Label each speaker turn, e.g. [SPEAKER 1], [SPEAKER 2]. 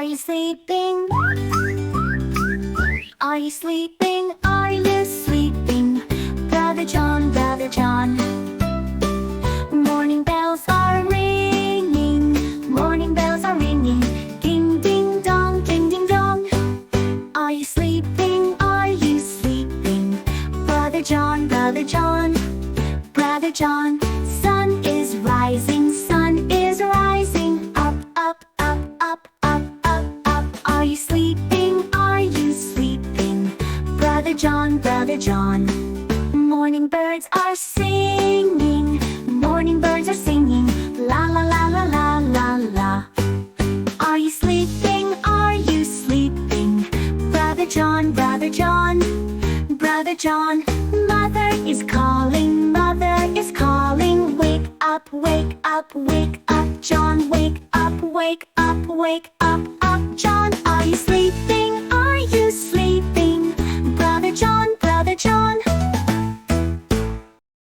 [SPEAKER 1] you sleeping? Are you sleeping? Are you sleeping? Brother John, Brother John. Morning bells are ringing. Morning bells are ringing. Ding, ding, dong, ding, ding, dong. Are you sleeping? Are you sleeping? Brother John, Brother John. Brother John. Sun is rising, sun is rising. Up, up, up, up, up, up, up. Are you sleeping? Are you sleeping? Brother John, Brother John. Morning birds are singing. Morning birds are singing. La la la la la la la. Are you sleeping? Are you sleeping? Brother John, Brother John. Brother John. Mother is calling, mother is calling. Wake up, wake up, wake up, John. Wake up, wake up, wake up, up, John. Are you sleeping? Are you sleeping?